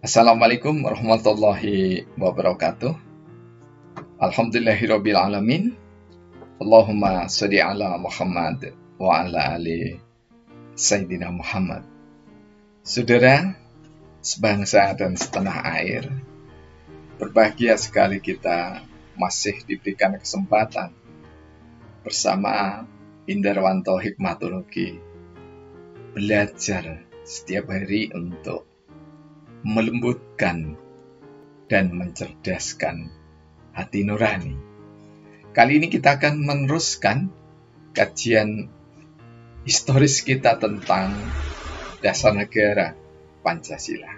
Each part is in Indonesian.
Assalamualaikum warahmatullahi wabarakatuh. Alhamdulillahirabbil alamin. Allahumma sholli ala Muhammad wa ala ali Sayyidina Muhammad. Saudara sebangsa dan setanah air, berbahagia sekali kita masih diberikan kesempatan bersama Indarwanto Hikmatologi belajar setiap hari untuk melembutkan dan mencerdaskan hati nurani. Kali ini kita akan meneruskan kajian historis kita tentang dasar negara Pancasila.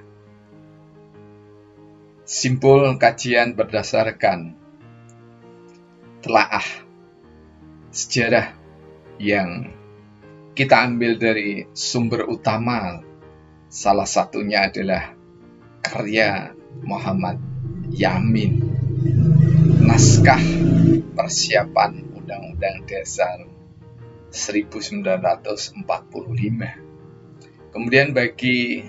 Simpul kajian berdasarkan telaah sejarah yang kita ambil dari sumber utama, salah satunya adalah karya Muhammad Yamin, naskah persiapan Undang-Undang Dasar 1945. Kemudian bagi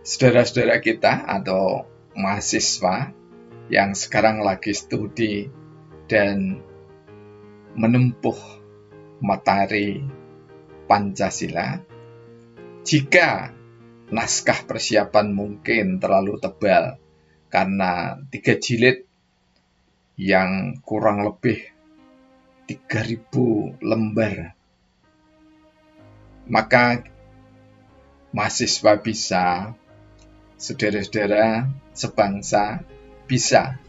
saudara-saudara kita atau mahasiswa yang sekarang lagi studi dan menempuh materi Pancasila, jika naskah persiapan mungkin terlalu tebal karena 3 jilid yang kurang lebih 3.000 lembar, maka mahasiswa bisa, saudara-saudara sebangsa bisa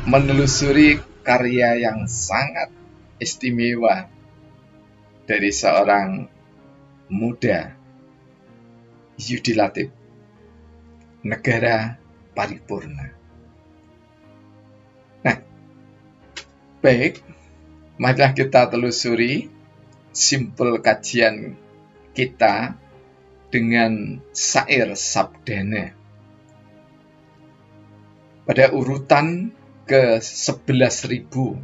menelusuri karya yang sangat istimewa dari seorang muda, Yudi Latif, Negara Paripurna. Nah, baik, marilah kita telusuri simpul kajian kita dengan syair sabdana. Pada urutan ke 11.988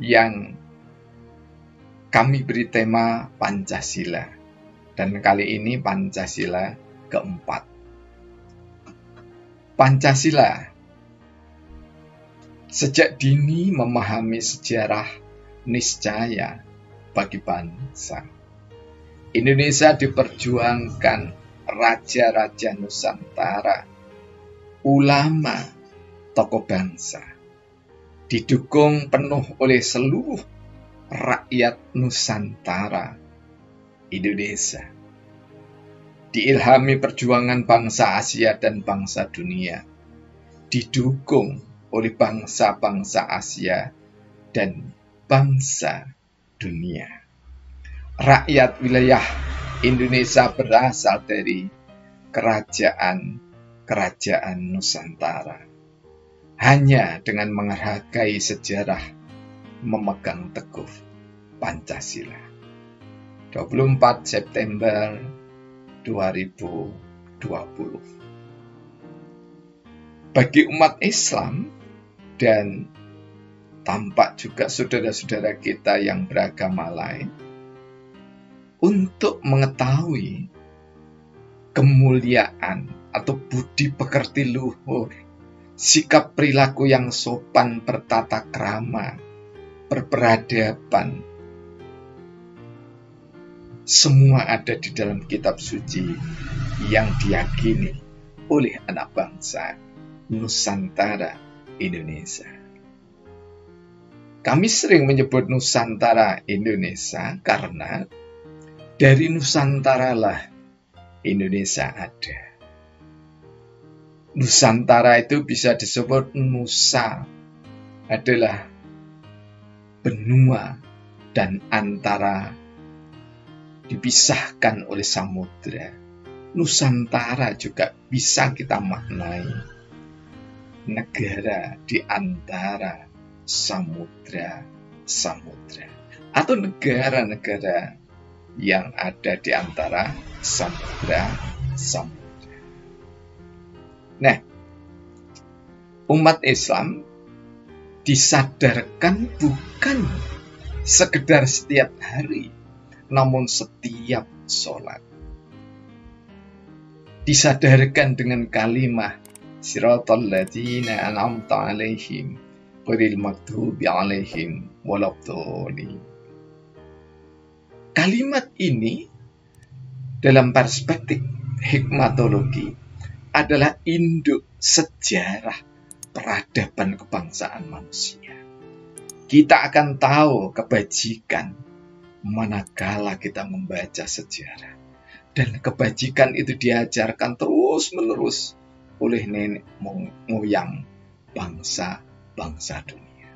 yang kami beri tema Pancasila, dan kali ini Pancasila keempat. Pancasila sejak dini memahami sejarah niscaya bagi bangsa. Indonesia diperjuangkan raja-raja Nusantara, ulama, tokoh bangsa, didukung penuh oleh seluruh rakyat Nusantara Indonesia, diilhami perjuangan bangsa Asia dan bangsa dunia, didukung oleh bangsa-bangsa Asia dan bangsa dunia. Rakyat wilayah Indonesia berasal dari kerajaan-kerajaan Nusantara. Hanya dengan menghargai sejarah, memegang teguh Pancasila. 24 September 2020. Bagi umat Islam dan tampak juga saudara-saudara kita yang beragama lain, untuk mengetahui kemuliaan atau budi pekerti luhur, sikap perilaku yang sopan, bertata krama, berperadaban, semua ada di dalam kitab suci yang diyakini oleh anak bangsa Nusantara Indonesia. Kami sering menyebut Nusantara Indonesia karena dari Nusantara lah Indonesia ada. Nusantara itu bisa disebut Nusa adalah benua dan antara dipisahkan oleh samudra. Nusantara juga bisa kita maknai negara di antara samudra-samudra atau negara-negara yang ada di antara samudra-samudra. Nah, umat Islam disadarkan bukan sekedar setiap hari, namun setiap sholat. Disadarkan dengan kalimat Siratal ladzina an'amta 'alaihim ghairil maghdubi 'alaihim waladdallin. Kalimat ini dalam perspektif hikmatologi adalah induk sejarah peradaban kebangsaan manusia. Kita akan tahu kebajikan manakala kita membaca sejarah. Dan kebajikan itu diajarkan terus-menerus oleh nenek moyang bangsa-bangsa dunia.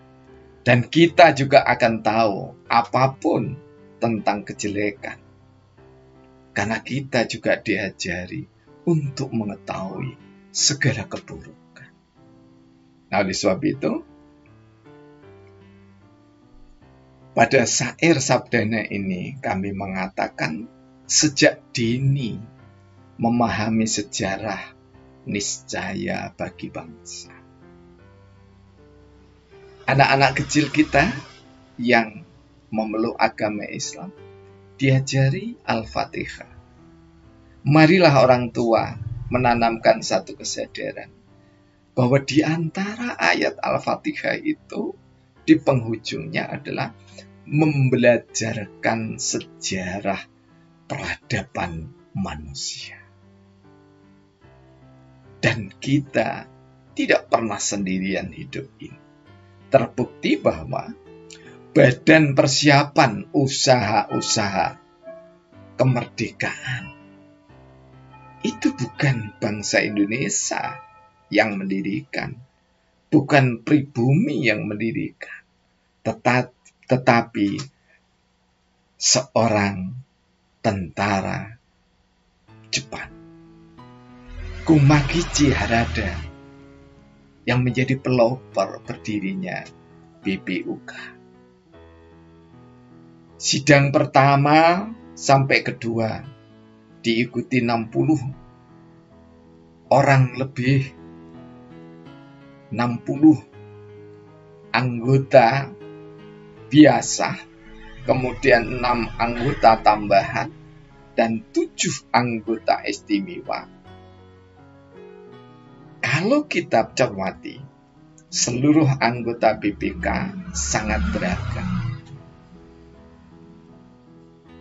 Dan kita juga akan tahu apapun tentang kejelekan. Karena kita juga diajari untuk mengetahui segala keburukan. Nah, oleh sebab itu, pada syair sabdana ini kami mengatakan sejak dini memahami sejarah niscaya bagi bangsa. Anak-anak kecil kita yang memeluk agama Islam diajari Al-Fatihah. Marilah orang tua menanamkan satu kesadaran bahwa di antara ayat Al-Fatihah itu di penghujungnya adalah membelajarkan sejarah peradaban manusia. Dan kita tidak pernah sendirian hidup ini. Terbukti bahwa badan persiapan usaha-usaha kemerdekaan itu bukan bangsa Indonesia yang mendirikan, bukan pribumi yang mendirikan, tetapi seorang tentara Jepang, Kumagichi Harada, yang menjadi pelopor berdirinya BPUK. Sidang pertama sampai kedua diikuti 60 orang lebih, 60 anggota biasa, kemudian 6 anggota tambahan, dan 7 anggota istimewa. Kalau kita cermati, seluruh anggota BPK sangat beragam.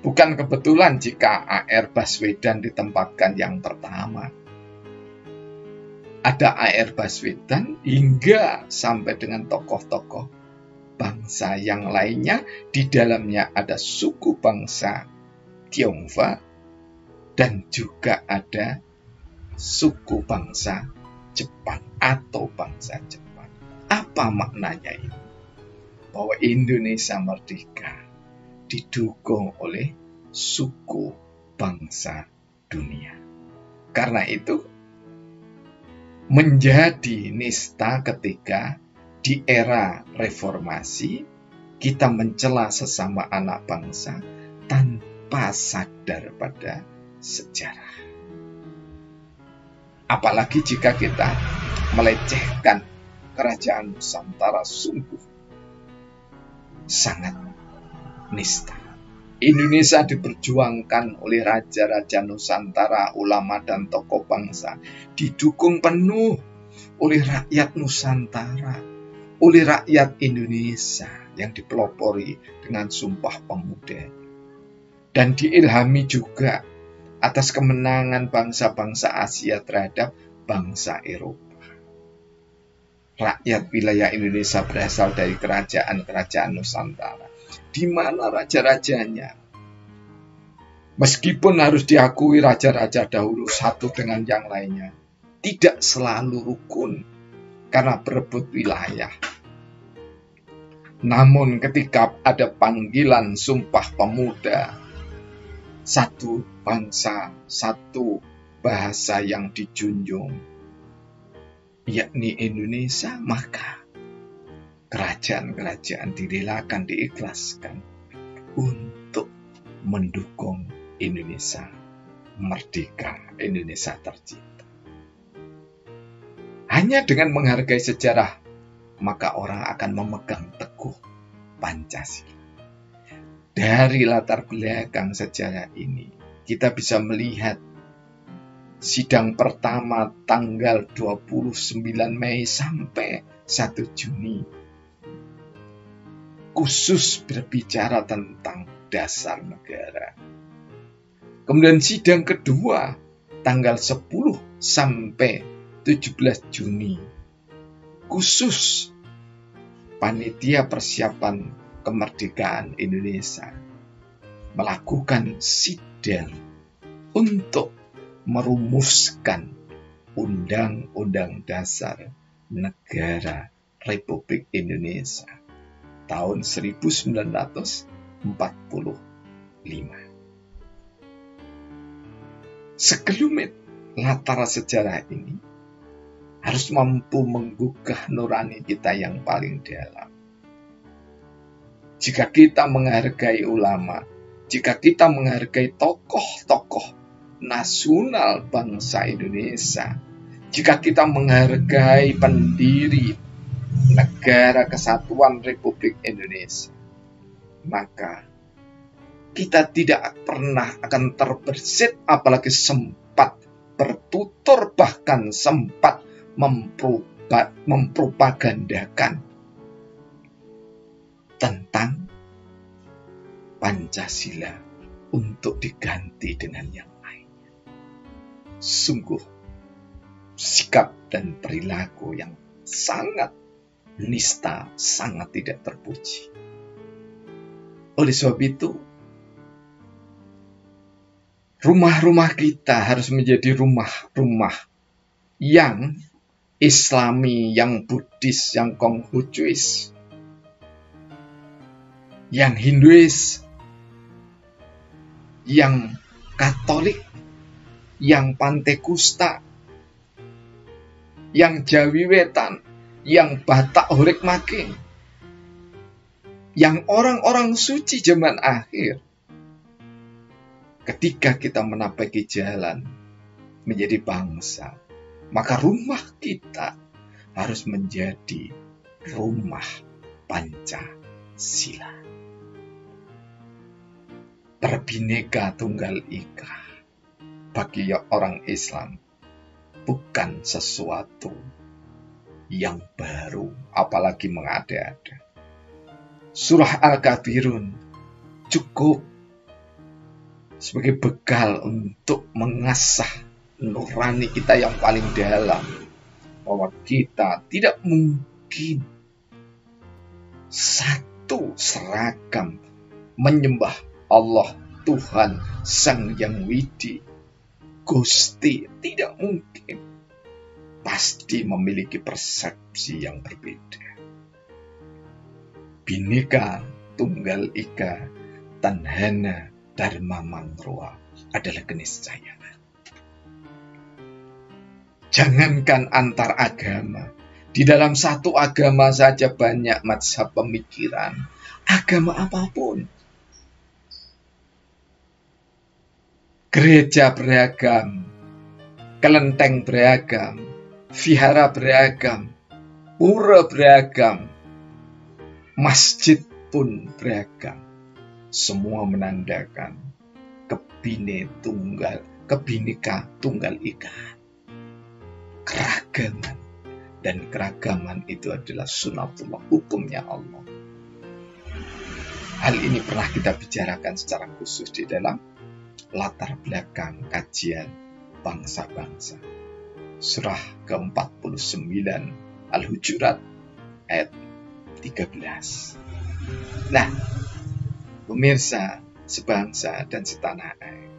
Bukan kebetulan jika A.R. Baswedan ditempatkan yang pertama. Ada A.R. Baswedan hingga sampai dengan tokoh-tokoh bangsa yang lainnya. Di dalamnya ada suku bangsa Tionghoa dan juga ada suku bangsa Jepang atau bangsa Jepang. Apa maknanya ini? Bahwa Indonesia merdeka didukung oleh suku bangsa dunia. Karena itu menjadi nista ketika di era reformasi kita mencela sesama anak bangsa tanpa sadar pada sejarah. Apalagi jika kita melecehkan kerajaan Nusantara, sungguh sangat nista. Indonesia diperjuangkan oleh raja-raja Nusantara, ulama dan tokoh bangsa, didukung penuh oleh rakyat Nusantara, oleh rakyat Indonesia yang dipelopori dengan Sumpah Pemuda, dan diilhami juga atas kemenangan bangsa-bangsa Asia terhadap bangsa Eropa. Rakyat wilayah Indonesia berasal dari kerajaan-kerajaan Nusantara, di mana raja-rajanya, meskipun harus diakui raja-raja dahulu satu dengan yang lainnya, tidak selalu rukun karena berebut wilayah. Namun ketika ada panggilan Sumpah Pemuda, satu bangsa, satu bahasa yang dijunjung, yakni Indonesia, maka kerajaan-kerajaan direlakan, diikhlaskan untuk mendukung Indonesia merdeka, Indonesia tercipta. Hanya dengan menghargai sejarah, maka orang akan memegang teguh Pancasila. Dari latar belakang sejarah ini, kita bisa melihat sidang pertama tanggal 29 Mei sampai 1 Juni khusus berbicara tentang dasar negara. Kemudian sidang kedua tanggal 10 sampai 17 Juni khusus panitia persiapan kemerdekaan Indonesia melakukan sidang untuk merumuskan Undang-Undang Dasar Negara Republik Indonesia tahun 1945. Sekelumit latar sejarah ini harus mampu menggugah nurani kita yang paling dalam. Jika kita menghargai ulama, jika kita menghargai tokoh-tokoh nasional bangsa Indonesia, jika kita menghargai pendiri Negara Kesatuan Republik Indonesia, maka kita tidak pernah akan terbersit, apalagi sempat bertutur, bahkan sempat mempropagandakan tentang Pancasila untuk diganti dengan yang lainnya. Sungguh sikap dan perilaku yang sangat nista, sangat tidak terpuji. Oleh sebab itu, rumah-rumah kita harus menjadi rumah-rumah yang Islami, yang Buddhis, yang Konghucuis, yang Hinduis, yang Katolik, yang Pantekusta, yang Jawi Wetan, yang Batak Horek Making, yang orang-orang suci zaman akhir. Ketika kita menapaki jalan menjadi bangsa, maka rumah kita harus menjadi rumah Pancasila. Berbineka Tunggal Ika bagi orang Islam bukan sesuatu yang baru, apalagi mengada-ada. Surah Al-Kafirun cukup sebagai bekal untuk mengasah nurani kita yang paling dalam, bahwa kita tidak mungkin satu seragam menyembah Allah Tuhan Sang Yang Widi Gusti, tidak mungkin. Pasti memiliki persepsi yang berbeda. Bhinneka Tunggal Ika Tanhana Dharma Mangroa adalah keniscayaan. Jangankan antar agama, di dalam satu agama saja banyak mazhab pemikiran, agama apapun. Gereja beragam, kelenteng beragam, vihara beragam, pura beragam, masjid pun beragam. Semua menandakan Kebhinneka Tunggal Ika. Keragaman, dan keragaman itu adalah sunatullah, hukumnya Allah. Hal ini pernah kita bicarakan secara khusus di dalam latar belakang kajian bangsa-bangsa. Surah ke-49 Al-Hujurat ayat 13. Nah, pemirsa sebangsa dan setanah air,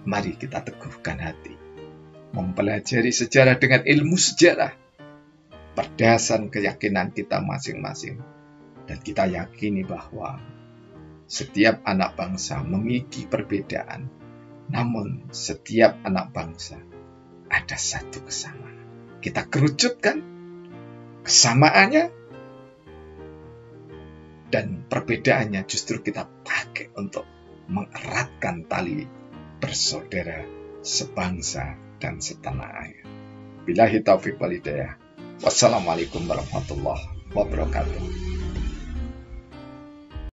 mari kita teguhkan hati, mempelajari sejarah dengan ilmu sejarah berdasarkan keyakinan kita masing-masing, dan kita yakini bahwa setiap anak bangsa memiliki perbedaan, namun setiap anak bangsa ada satu kesamaan. Kita kerucutkan kesamaannya, dan perbedaannya justru kita pakai untuk mengeratkan tali bersaudara sebangsa dan setanah air. Billahi taufiq wal hidayah. Wassalamualaikum warahmatullahi wabarakatuh.